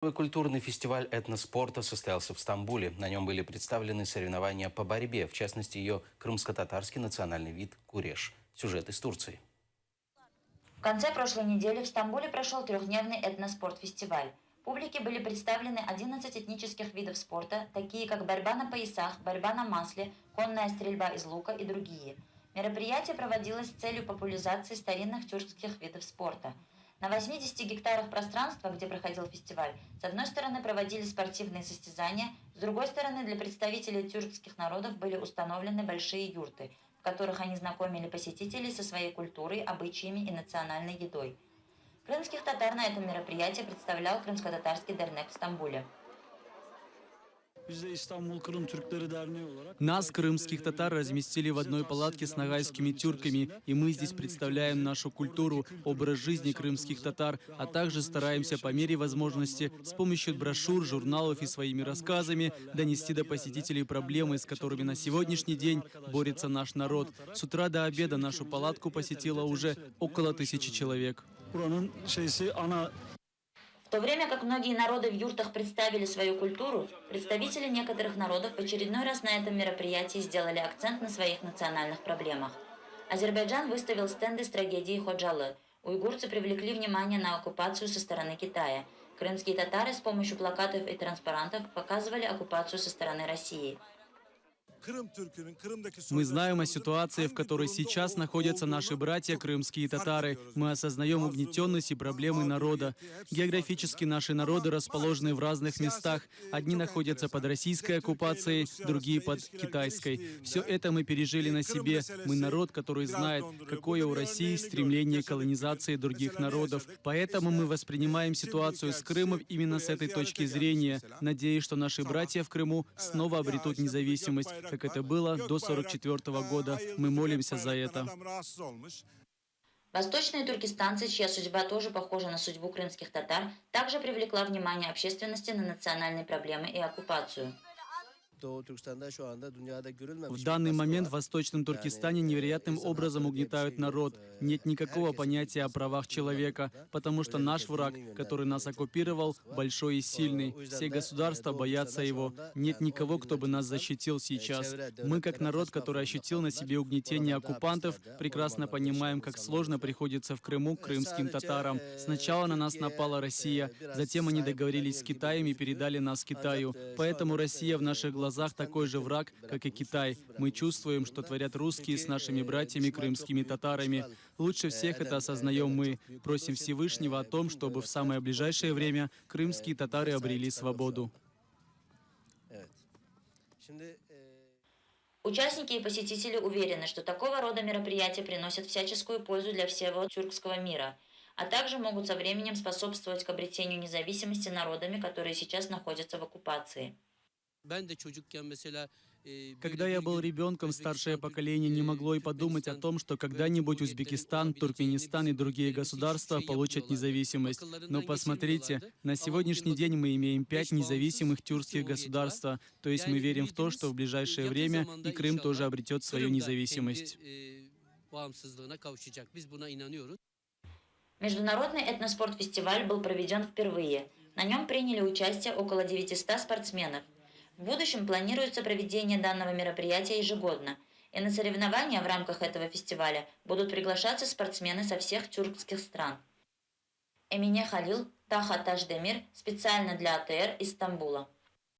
Культурный фестиваль этноспорта состоялся в Стамбуле. На нем были представлены соревнования по борьбе, в частности, ее крымско-татарский национальный вид куреш. Сюжет из Турции. В конце прошлой недели в Стамбуле прошел трехдневный этноспорт-фестиваль. Публике были представлены 11 этнических видов спорта, такие как борьба на поясах, борьба на масле, конная стрельба из лука и другие. Мероприятие проводилось с целью популяризации старинных тюркских видов спорта. На 80 гектарах пространства, где проходил фестиваль, с одной стороны проводили спортивные состязания, с другой стороны для представителей тюркских народов были установлены большие юрты, в которых они знакомили посетителей со своей культурой, обычаями и национальной едой. Крымских татар на этом мероприятии представлял крымско-татарский дернек в Стамбуле. Нас, крымских татар, разместили в одной палатке с ногайскими тюрками, и мы здесь представляем нашу культуру, образ жизни крымских татар, а также стараемся по мере возможности с помощью брошюр, журналов и своими рассказами донести до посетителей проблемы, с которыми на сегодняшний день борется наш народ. С утра до обеда нашу палатку посетило уже около 1000 человек. В то время как многие народы в юртах представили свою культуру, представители некоторых народов в очередной раз на этом мероприятии сделали акцент на своих национальных проблемах. Азербайджан выставил стенды с трагедией Ходжалы. Уйгурцы привлекли внимание на оккупацию со стороны Китая. Крымские татары с помощью плакатов и транспарантов показывали оккупацию со стороны России. Мы знаем о ситуации, в которой сейчас находятся наши братья крымские татары. Мы осознаем угнетенность и проблемы народа. Географически наши народы расположены в разных местах. Одни находятся под российской оккупацией, другие под китайской. Все это мы пережили на себе. Мы народ, который знает, какое у России стремление к колонизации других народов. Поэтому мы воспринимаем ситуацию с Крымом именно с этой точки зрения. Надеюсь, что наши братья в Крыму снова обретут независимость, как это было до 1944 года. Мы молимся за это. Восточные туркестанцы, чья судьба тоже похожа на судьбу крымских татар, также привлекла внимание общественности на национальные проблемы и оккупацию. В данный момент в Восточном Туркестане невероятным образом угнетают народ. Нет никакого понятия о правах человека, потому что наш враг, который нас оккупировал, большой и сильный. Все государства боятся его. Нет никого, кто бы нас защитил сейчас. Мы, как народ, который ощутил на себе угнетение оккупантов, прекрасно понимаем, как сложно приходится в Крыму крымским татарам. Сначала на нас напала Россия, затем они договорились с Китаем и передали нас Китаю. Поэтому Россия в наших глазах такой же враг, как и Китай. Мы чувствуем, что творят русские с нашими братьями крымскими татарами. Лучше всех это осознаем мы. Просим Всевышнего о том, чтобы в самое ближайшее время крымские татары обрели свободу. Участники и посетители уверены, что такого рода мероприятия приносят всяческую пользу для всего тюркского мира, а также могут со временем способствовать к обретению независимости народами, которые сейчас находятся в оккупации. Когда я был ребенком, старшее поколение не могло и подумать о том, что когда-нибудь Узбекистан, Туркменистан и другие государства получат независимость. Но посмотрите, на сегодняшний день мы имеем 5 независимых тюркских государств, то есть мы верим в то, что в ближайшее время и Крым тоже обретет свою независимость. Международный этноспорт-фестиваль был проведен впервые. На нем приняли участие около 900 спортсменов. В будущем планируется проведение данного мероприятия ежегодно, и на соревнования в рамках этого фестиваля будут приглашаться спортсмены со всех тюркских стран. Эмине Халил, Таха Таждемир, специально для АТР из Стамбула.